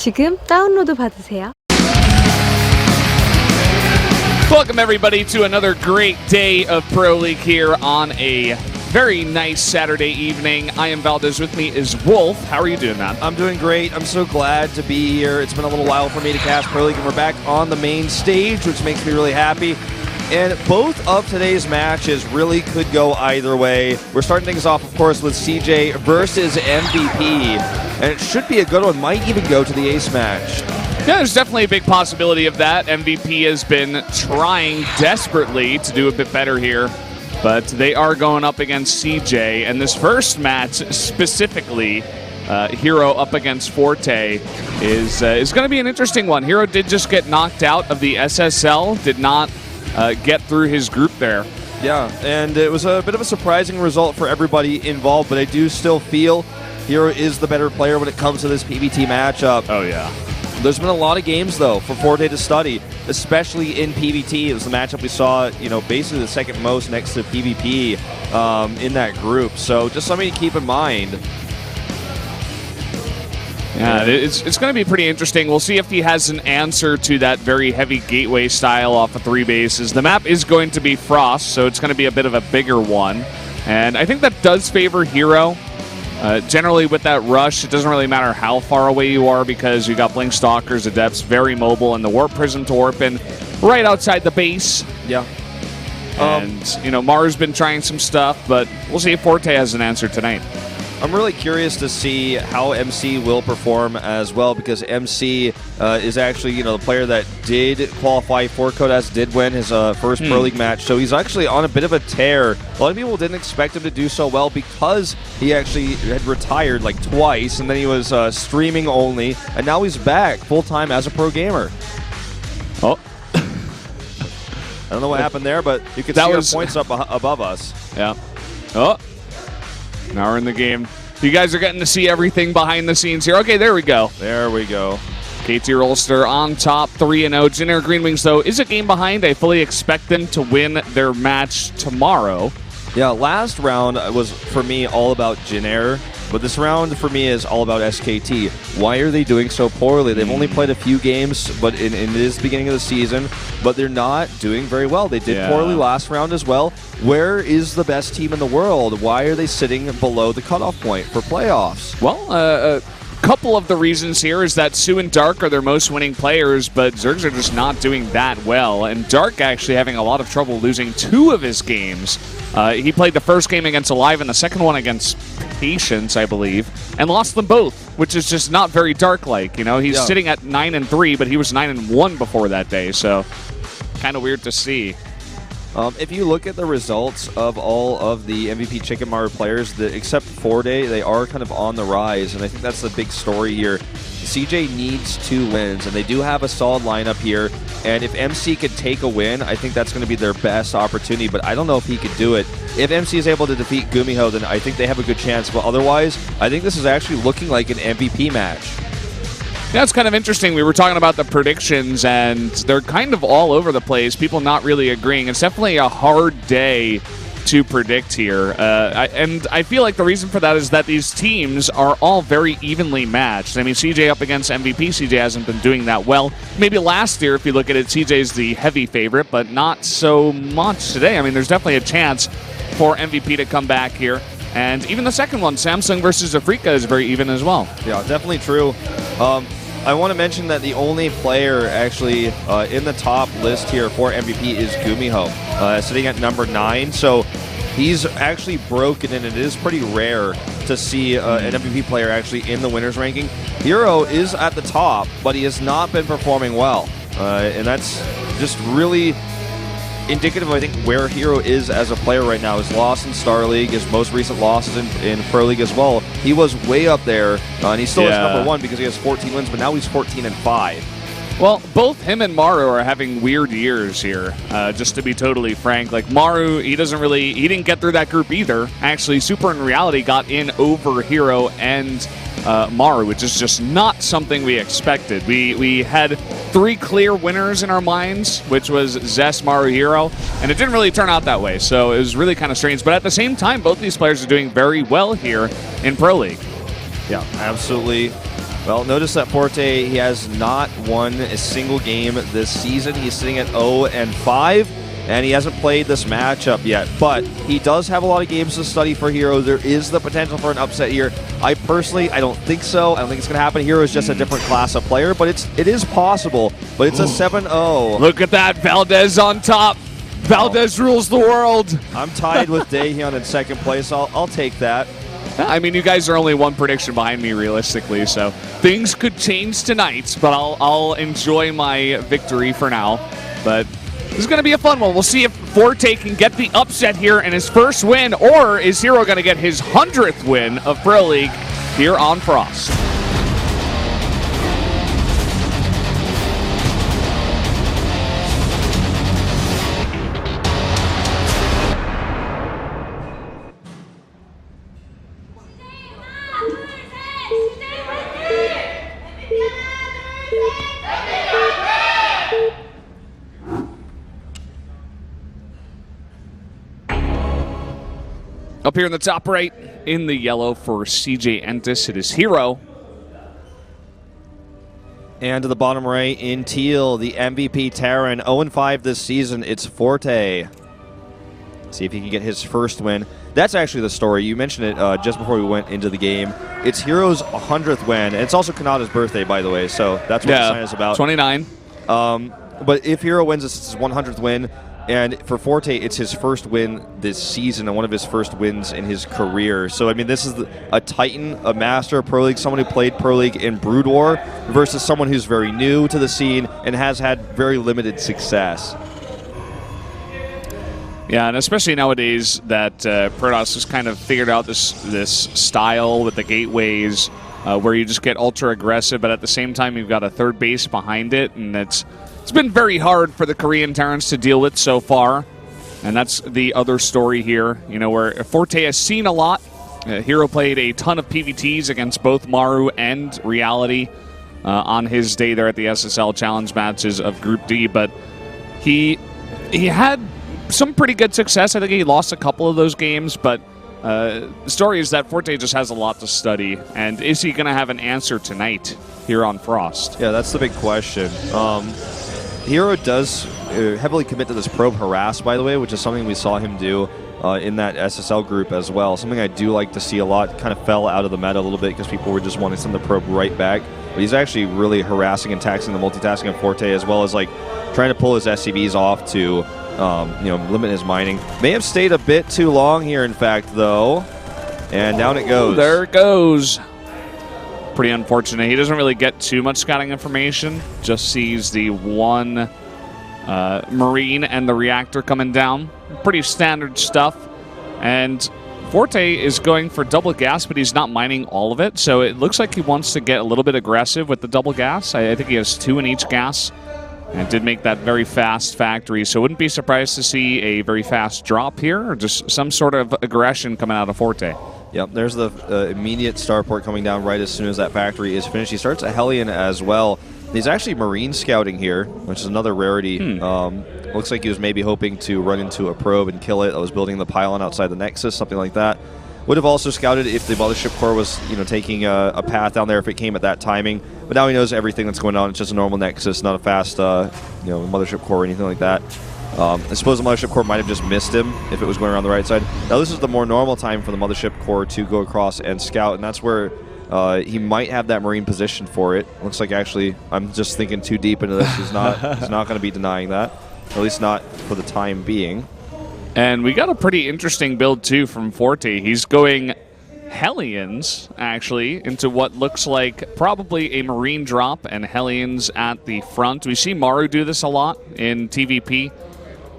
지금 다운로드 받으세요. Welcome everybody to another great day of Pro League here on a very nice Saturday evening. I am Valdez. With me is Wolf. How are you doing, man? I'm doing great. I'm so glad to be here. It's been a little while for me to cast Pro League, and we're back on the main stage, which makes me really happy. And both of today's matches really could go either way. We're starting things off, of course, with CJ versus MVP, and it should be a good one. Might even go to the ace match. Yeah, there's definitely a big possibility of that. MVP has been trying desperately to do a bit better here, but they are going up against CJ. And this first match specifically, herO up against Forte, is going to be an interesting one. herO did just get knocked out of the SSL, did not get through his group there. Yeah, and it was a bit of a surprising result for everybody involved, but I do still feel herO is the better player when it comes to this PvT matchup. Oh, yeah. There's been a lot of games, though, for Forte to study, especially in PvT. It was the matchup we saw, basically the second most next to PvP in that group. So just something to keep in mind. Yeah, it's going to be pretty interesting. We'll see if he has an answer to that very heavy gateway style off of 3 bases. The map is going to be Frost, so it's going to be a bit of a bigger one. And I think that does favor herO. Generally, with that rush, it doesn't really matter how far away you are because you got Blink Stalkers, Adepts, very mobile, and the Warp Prism to warp in right outside the base. Yeah. And, Maru's been trying some stuff, but we'll see if Forte has an answer tonight. I'm really curious to see how MC will perform as well, because MC is actually, the player that did qualify for Kodas, did win his first Pro League match. So he's actually on a bit of a tear. A lot of people didn't expect him to do so well because he actually had retired like twice, and then he was streaming only, and now he's back full-time as a pro gamer. Oh. I don't know what happened there, but you can see our points up above us. Yeah. Oh. Now we're in the game. You guys are getting to see everything behind the scenes here. Okay, there we go. There we go. KT Rolster on top, 3-0. Jin Green Wings, though, is a game behind. I fully expect them to win their match tomorrow. Yeah, last round was, for me, all about Jin, but this round, for me, is all about SKT. Why are they doing so poorly? They've only played a few games, but in this beginning of the season, but they're not doing very well. They did poorly last round as well. Where is the best team in the world? Why are they sitting below the cutoff point for playoffs? Well, a couple of the reasons here is that Su and Dark are their most winning players, but Zergs are just not doing that well. And Dark actually having a lot of trouble losing 2 of his games. He played the first game against Alive and the second one against Patience, I believe, and lost them both, which is just not very Dark-like. He's sitting at 9-3, but he was 9-1 before that day, so kind of weird to see. If you look at the results of all of the MVP Chicken Maru players, except Forte, they are kind of on the rise, and I think that's the big story here. CJ needs 2 wins, and they do have a solid lineup here, and if MC could take a win, I think that's going to be their best opportunity, but I don't know if he could do it. If MC is able to defeat Gumiho, then I think they have a good chance, but otherwise, I think this is actually looking like an MVP match. Yeah, it's kind of interesting. We were talking about the predictions, and they're kind of all over the place. People not really agreeing. It's definitely a hard day to predict here. And I feel like the reason for that is that these teams are all very evenly matched. I mean, CJ up against MVP. CJ hasn't been doing that well. Maybe last year, if you look at it, CJ's the heavy favorite, but not so much today. I mean, there's definitely a chance for MVP to come back here. And even the second one, Samsung versus Afrika, is very even as well. Yeah, definitely true. I want to mention that the only player actually in the top list here for MVP is Gumiho, sitting at number 9. So he's actually broken, and it is pretty rare to see an MVP player actually in the winners ranking. herO is at the top, but he has not been performing well, and that's just really indicative of, I think, where herO is as a player right now. His loss in Star League, his most recent losses in Pro League as well. He was way up there, and he still is number 1 because he has 14 wins, but now he's 14-5. Well, both him and Maru are having weird years here, just to be totally frank. Like, Maru, he didn't get through that group either. Actually, Super in Reality got in over herO and Maru, which is just not something we expected. We had 3 clear winners in our minds, which was Zest, Maru, herO, and it didn't really turn out that way, so it was really kind of strange. But at the same time, both these players are doing very well here in Pro League. Yeah, absolutely. Well, notice that Forte, he has not won a single game this season. He's sitting at 0-5, and he hasn't played this matchup yet. But he does have a lot of games to study for herO. There is the potential for an upset here. I don't think so. I don't think it's going to happen. herO is just a different class of player, but it is possible. But it's a 7-0. Look at that. Valdez on top. Valdez rules the world. I'm tied with Daehyun in second place. I'll take that. I mean, you guys are only one prediction behind me, realistically, so things could change tonight, but I'll enjoy my victory for now. But this is going to be a fun one. We'll see if Forte can get the upset here in his first win, or is herO going to get his 100th win of Pro League here on Frost. Up here in the top right, in the yellow for CJ Entis, it is herO. And to the bottom right, in teal, the MVP Terran, 0-5 this season, it's Forte. See if he can get his first win. That's actually the story. You mentioned it just before we went into the game. It's herO's 100th win, and it's also Kanata's birthday, by the way, so that's what the sign is about. 29. But if herO wins, it's his 100th win. And for Forte, it's his first win this season and one of his first wins in his career. So, I mean, this is a Titan, a master of Pro League, someone who played Pro League in Brood War versus someone who's very new to the scene and has had very limited success. Yeah, and especially nowadays that Protoss has kind of figured out this style with the gateways where you just get ultra aggressive, but at the same time you've got a third base behind it, and it's been very hard for the Korean Terrans to deal with so far. And that's the other story here, you know, where Forte has seen a lot. herO played a ton of PVTs against both Maru and Reality on his day there at the SSL Challenge matches of Group D, but he had some pretty good success. I think he lost a couple of those games, but the story is that Forte just has a lot to study. And is he going to have an answer tonight here on Frost? Yeah, that's the big question. herO does heavily commit to this probe harass, by the way, which is something we saw him do in that SSL group as well. Something I do like to see a lot. Kind of fell out of the meta a little bit because people were just wanting something to probe right back. But he's actually really harassing and taxing the multitasking of Forte, as well as like trying to pull his SCVs off to you know, limit his mining. May have stayed a bit too long here, in fact, though. And down it goes. There it goes. Pretty unfortunate. He doesn't really get too much scouting information. Just sees the one Marine and the reactor coming down. Pretty standard stuff. And Forte is going for double gas, but he's not mining all of it. So it looks like he wants to get a little bit aggressive with the double gas. I think he has 2 in each gas. And it did make that very fast factory. So wouldn't be surprised to see a very fast drop here, or just some sort of aggression coming out of Forte. Yep, there's the immediate starport coming down right as soon as that factory is finished. He starts a Hellion as well. He's actually Marine scouting here, which is another rarity. Looks like he was maybe hoping to run into a probe and kill it. I was building the pylon outside the Nexus, something like that. Would have also scouted if the Mothership Core was, you know, taking a path down there if it came at that timing. But now he knows everything that's going on. It's just a normal Nexus, not a fast, you know, Mothership Core or anything like that. I suppose the Mothership Core might have just missed him if it was going around the right side. Now this is the more normal time for the Mothership Core to go across and scout, and that's where he might have that Marine position for it. Looks like actually I'm just thinking too deep into this. He's not going to be denying that, at least not for the time being. And we got a pretty interesting build, too, from Forte. He's going Hellions, actually, into what looks like probably a Marine drop and Hellions at the front. We see Maru do this a lot in TVP.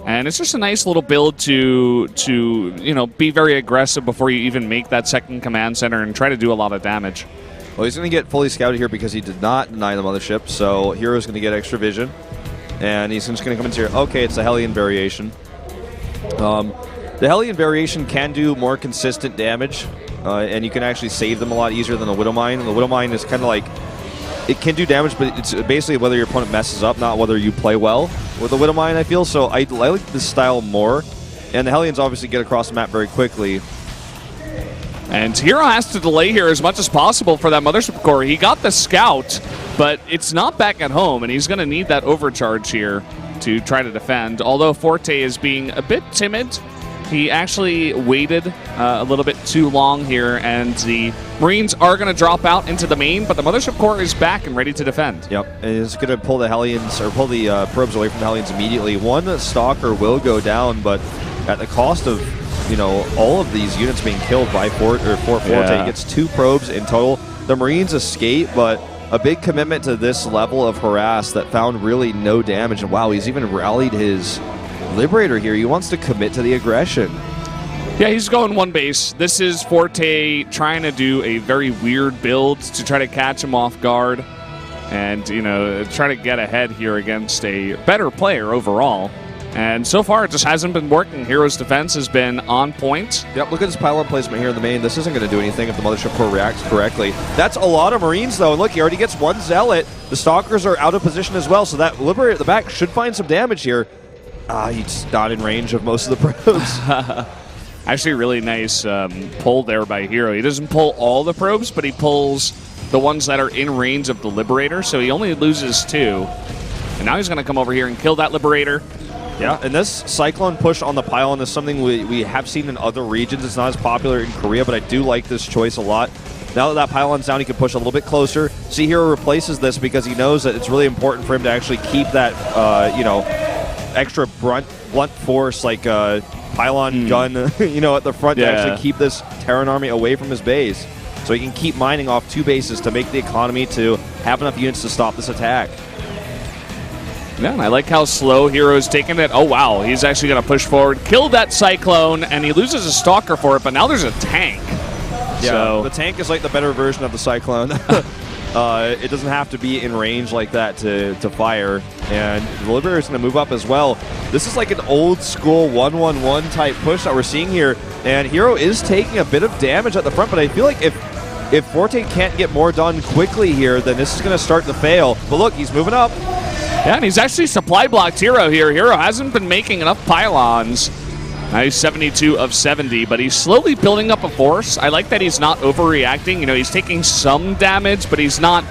And it's just a nice little build to you know, be very aggressive before you even make that second command center and try to do a lot of damage. Well, he's going to get fully scouted here because he did not deny the Mothership, so hero's going to get extra vision. And he's just going to come into here. Okay, it's a Hellion variation. The Hellion variation can do more consistent damage, and you can actually save them a lot easier than the Widowmine. The Widowmine is kind of like, it can do damage, but it's basically whether your opponent messes up, not whether you play well with the Widowmine, I feel. So I like this style more. And the Hellions obviously get across the map very quickly. And herO has to delay here as much as possible for that Mothership Core. He got the Scout, but it's not back at home, and he's going to need that overcharge here to try to defend. Although Forte is being a bit timid, he actually waited a little bit too long here, and the Marines are going to drop out into the main, but the Mothership Core is back and ready to defend. Yep, and it's going to pull the Hellions, or pull the probes away from the Hellions immediately. One Stalker will go down, but at the cost of, you know, all of these units being killed by Fort Forte. Yeah. He gets 2 probes in total. The Marines escape, but a big commitment to this level of harass that found really no damage. And wow, he's even rallied his Liberator here. He wants to commit to the aggression. Yeah, he's going one base. This is Forte trying to do a very weird build to try to catch him off guard and, you know, try to get ahead here against a better player overall. And so far, it just hasn't been working. herO's defense has been on point. Yep, look at this pylon placement here in the main. This isn't going to do anything if the Mothership Core reacts correctly. That's a lot of Marines, though. And look, he already gets 1 Zealot. The Stalkers are out of position as well, so that Liberator at the back should find some damage here. He's not in range of most of the probes. Actually, really nice pull there by herO. He doesn't pull all the probes, but he pulls the ones that are in range of the Liberator, so he only loses 2. And now he's going to come over here and kill that Liberator. Yeah, and this Cyclone push on the pylon is something we have seen in other regions. It's not as popular in Korea, but I do like this choice a lot. Now that that pylon's down, he can push a little bit closer. See, herO replaces this because he knows that it's really important for him to actually keep that, you know, extra blunt force, like pylon gun, you know, at the front to actually keep this Terran army away from his base. So he can keep mining off 2 bases to make the economy to have enough units to stop this attack. Yeah, and I like how slow herO's taking it. Oh, wow. He's actually going to push forward, kill that Cyclone, and he loses a Stalker for it, but now there's a tank. Yeah, so the tank is like the better version of the Cyclone. It doesn't have to be in range like that to fire, and the Liberator is going to move up as well. This is like an old school 1-1-1 type push that we're seeing here, and herO is taking a bit of damage at the front, but I feel like if Forte can't get more done quickly here, then this is going to start to fail. But look, he's moving up. Yeah, and he's actually supply blocked herO here. herO hasn't been making enough pylons. Now he's 72 of 70, but he's slowly building up a force. I like that he's not overreacting. You know, he's taking some damage, but he's not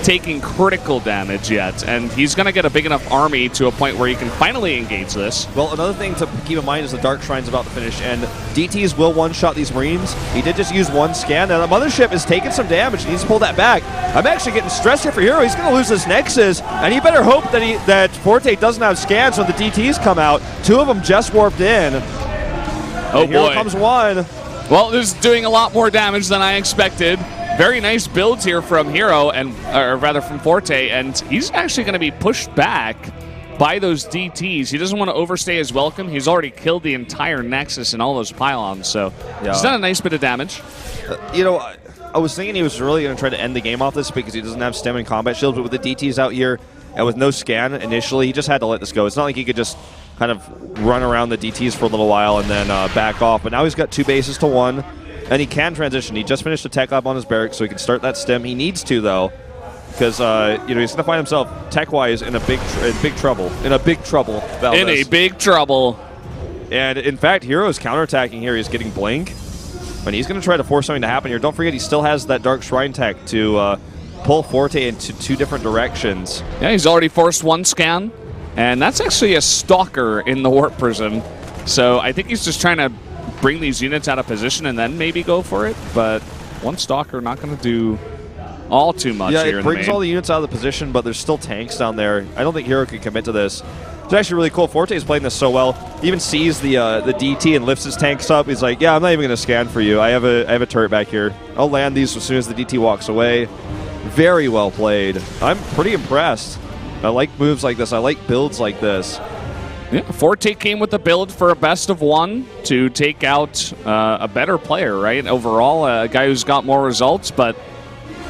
taking critical damage yet. And he's going to get a big enough army to a point where he can finally engage this. Well, another thing to keep in mind is the Dark Shrine's about to finish, and DTs will one-shot these Marines. He did just use 1 scan, and the Mothership is taking some damage. He needs to pull that back. I'm actually getting stressed here for herO. He's going to lose this Nexus, and he better hope that Forte doesn't have scans when the DTs come out. 2 of them just warped in. Oh, and here boy. comes 1. Well, this is doing a lot more damage than I expected. Very nice builds here from herO, or rather from Forte, and he's actually going to be pushed back by those DTs. He doesn't want to overstay his welcome. He's already killed the entire Nexus and all those pylons, so he's done a nice bit of damage. You know, I was thinking he was really going to try to end the game off this because he doesn't have stem and combat shields, but with the DTs out here and with no scan initially, he just had to let this go. It's not like he could just kind of run around the DTs for a little while and then back off, but now he's got 2 bases to 1. And he can transition. He just finished a tech lab on his barracks, so he can start that stem. He needs to, though, because you know, he's going to find himself tech-wise in big trouble. In a big trouble, Valdez. In a big trouble. And in fact, herO's counterattacking here. He's getting Blink, and he's going to try to force something to happen here. Don't forget, he still has that Dark Shrine tech to pull Forte into 2 different directions. Yeah, he's already forced 1 scan, and that's actually a Stalker in the Warp Prism. So I think he's just trying to bring these units out of position and then maybe go for it, but 1 Stalker not going to do all too much here in the main. Yeah, it brings all the units out of the position, but there's still tanks down there. I don't think herO could commit to this. It's actually really cool. Forte is playing this so well. He even sees the DT and lifts his tanks up. He's like, yeah, I'm not even going to scan for you. I have a turret back here. I'll land these as soon as the DT walks away. Very well played. I'm pretty impressed. I like moves like this. I like builds like this. Yeah, Forte came with a build for a best of 1 to take out a better player, right? Overall, a guy who's got more results, but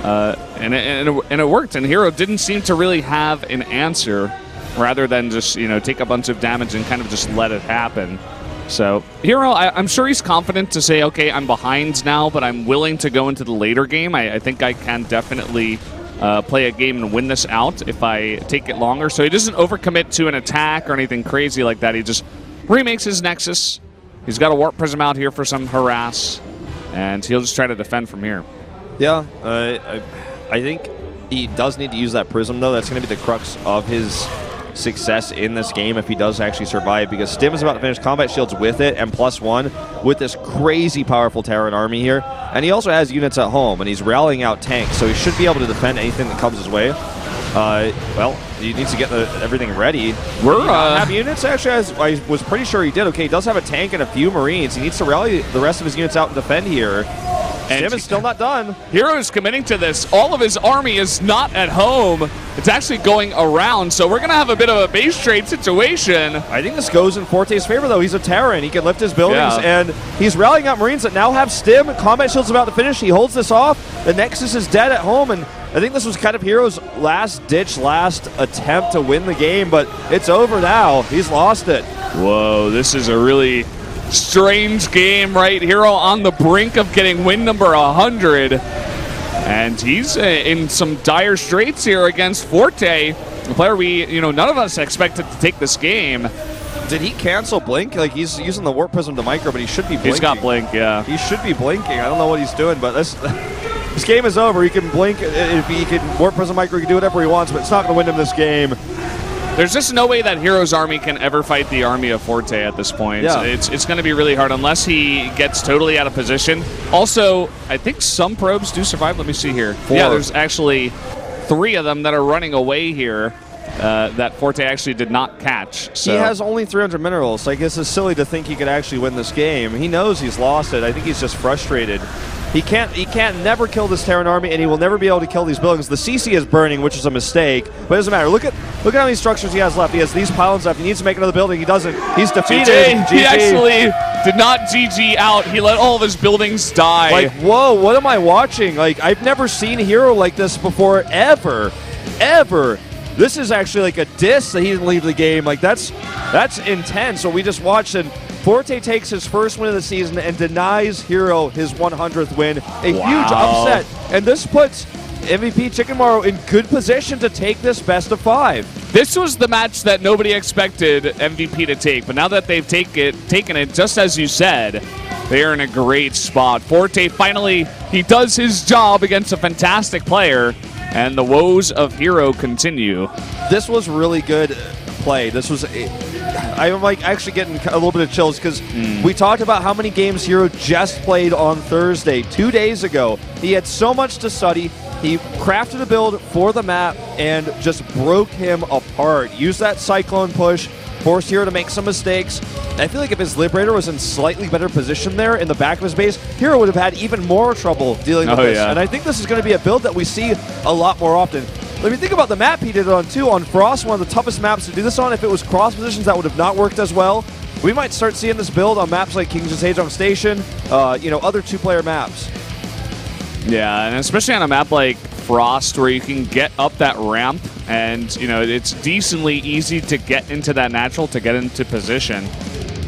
and it worked. And herO didn't seem to really have an answer, rather than just, you know, take a bunch of damage and kind of just let it happen. So herO, I'm sure he's confident to say, okay, I'm behind now, but I'm willing to go into the later game. I think I can definitely play a game and win this out if I take it longer. So he doesn't overcommit to an attack or anything crazy like that. He just remakes his Nexus. He's got a Warp Prism out here for some harass. and he'll just try to defend from here. Yeah, I think he does need to use that Prism, though. That's going to be the crux of his success in this game if he does actually survive, because Stim is about to finish combat shields with it and +1 with this crazy powerful Terran army here. And he also has units at home, and he's rallying out tanks, so he should be able to defend anything that comes his way. Well, he needs to get everything ready. We're have units, actually. I was pretty sure he did. Okay, he does have a tank and a few Marines. He needs to rally the rest of his units out and defend here. And Stim is still not done. herO is committing to this. All of his army is not at home. It's actually going around, so we're going to have a bit of a base trade situation. I think this goes in Forte's favor, though. He's a Terran. He can lift his buildings, and he's rallying out Marines that now have Stim. Combat shield's about to finish. He holds this off. The Nexus is dead at home, and I think this was kind of herO's last-ditch, last attempt to win the game, but it's over now. He's lost it. Whoa, this is a really strange game, right? herO on the brink of getting win number 100. And he's in some dire straits here against Forte, a player none of us expected to take this game. Did he cancel Blink? Like, he's using the Warp Prism to micro, but he should be blinking. He's got Blink, yeah. He should be blinking. I don't know what he's doing, but this game is over. He can blink. If he can Warp Prism micro, he can do whatever he wants, but it's not going to win him this game. There's just no way that herO's army can ever fight the army of Forte at this point. Yeah. It's going to be really hard unless he gets totally out of position. Also, I think some probes do survive. Let me see here. 4. Yeah, there's actually 3 of them that are running away here that Forte actually did not catch. So. He has only 300 minerals. So I guess it's silly to think he could actually win this game. He knows he's lost it. I think he's just frustrated. He can't never kill this Terran army, and he will never be able to kill these buildings. The CC is burning, which is a mistake, but it doesn't matter. Look at how many structures he has left. He has these pylons left. He needs to make another building. He doesn't. He's defeated. GG. He actually did not GG out. He let all of his buildings die. Like, whoa, what am I watching? Like, I've never seen herO like this before, ever. This is actually like a diss that he didn't leave the game. Like, that's intense. What we just watched, and Forte takes his first win of the season and denies herO his 100th win. A huge upset. And this puts MVP Chickenmaro in good position to take this best of 5. This was the match that nobody expected MVP to take, but now that they've taken it, just as you said, they are in a great spot. Forte finally, he does his job against a fantastic player, and the woes of herO continue. This was really good play. This was... I'm like actually getting a little bit of chills because we talked about how many games herO just played on Thursday, 2 days ago. He had so much to study. He crafted a build for the map and just broke him apart. Used that Cyclone push, forced herO to make some mistakes. I feel like if his Liberator was in slightly better position there in the back of his base, herO would have had even more trouble dealing with this. Yeah. And I think this is going to be a build that we see a lot more often. Let me think about the map he did it on, too. On Frost, one of the toughest maps to do this on. If it was cross positions, that would have not worked as well. We might start seeing this build on maps like King's Sejong Station, other 2-player maps. Yeah, and especially on a map like Frost where you can get up that ramp and, it's decently easy to get into that natural, to get into position.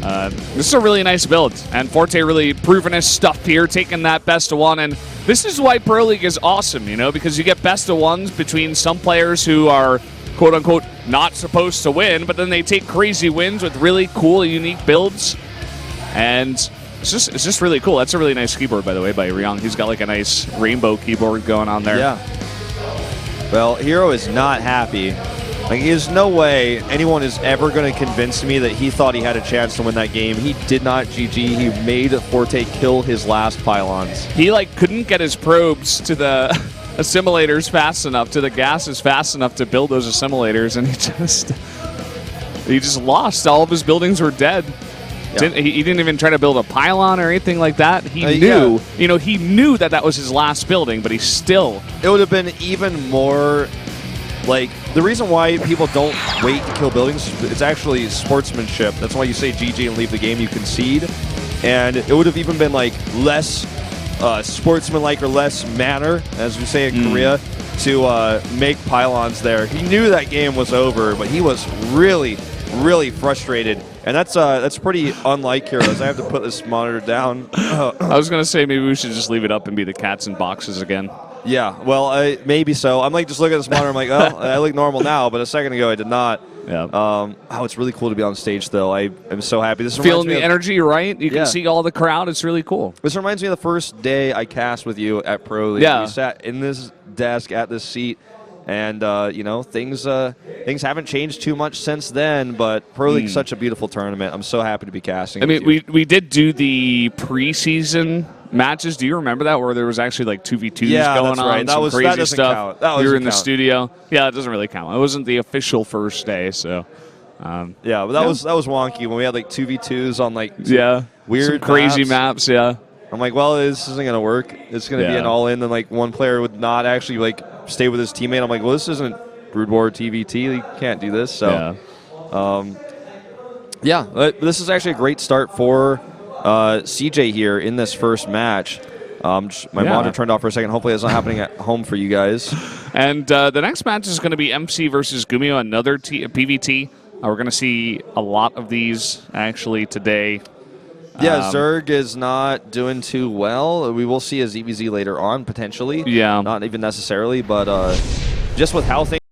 This is a really nice build, and Forte really proving his stuff here, taking that best of 1, and this is why Pro League is awesome, because you get best of 1s between some players who are quote-unquote not supposed to win, but then they take crazy wins with really cool, unique builds, and it's just really cool. That's a really nice keyboard, by the way, by herO. He's got like a nice rainbow keyboard going on there. Yeah. Well, herO is not happy. Like, there's no way anyone is ever going to convince me that he thought he had a chance to win that game. He did not GG. He made Forte kill his last pylons. He, couldn't get his probes to the assimilators fast enough, to the gases fast enough to build those assimilators, and he just lost. All of his buildings were dead. Yeah. He didn't even try to build a pylon or anything like that. He knew, he knew that was his last building, but he still... It would have been even more... Like, the reason why people don't wait to kill buildings, it's actually sportsmanship. That's why you say GG and leave the game, you concede. And it would have even been, less sportsmanlike or less manner, as we say in Korea, to make pylons there. He knew that game was over, but he was really, really frustrated. And that's pretty unlike herO's. I have to put this monitor down. I was going to say maybe we should just leave it up and be the cats in boxes again. Yeah, well, maybe so. I'm just looking at this monitor. I'm like, oh, I look normal now, but a second ago I did not. Yeah. Oh, it's really cool to be on stage, though. I am so happy. This Feeling reminds me the of- energy, right? You Yeah. can see all the crowd. It's really cool. This reminds me of the first day I cast with you at Pro League. Yeah. We sat in this desk at this seat, and you know, things haven't changed too much since then. But Pro League is such a beautiful tournament. I'm so happy to be casting. I with mean, you. we did do the preseason matches. Do you remember that, where there was actually like 2v2s Yeah, going that's on? right. That some was- that crazy doesn't stuff. count. That We were doesn't in the count. studio. Yeah, it doesn't really count. It wasn't the official first day, so. Yeah, but that was wonky when we had like 2v2s on like Yeah. weird Some crazy maps. maps, yeah. I'm like, well, this isn't gonna work. It's gonna be Yeah. an all-in. Then like one player would not actually like stay with his teammate. I'm like, well, this isn't Brood War TVT. You can't do this. So Yeah. this is actually a great start for CJ here in this first match. My monitor turned off for a second. Hopefully, it's not happening at home for you guys. And the next match is going to be MC versus Gumio, another PVT. We're going to see a lot of these actually today. Yeah, Zerg is not doing too well. We will see a ZVZ later on, potentially. Yeah. Not even necessarily, but just with how things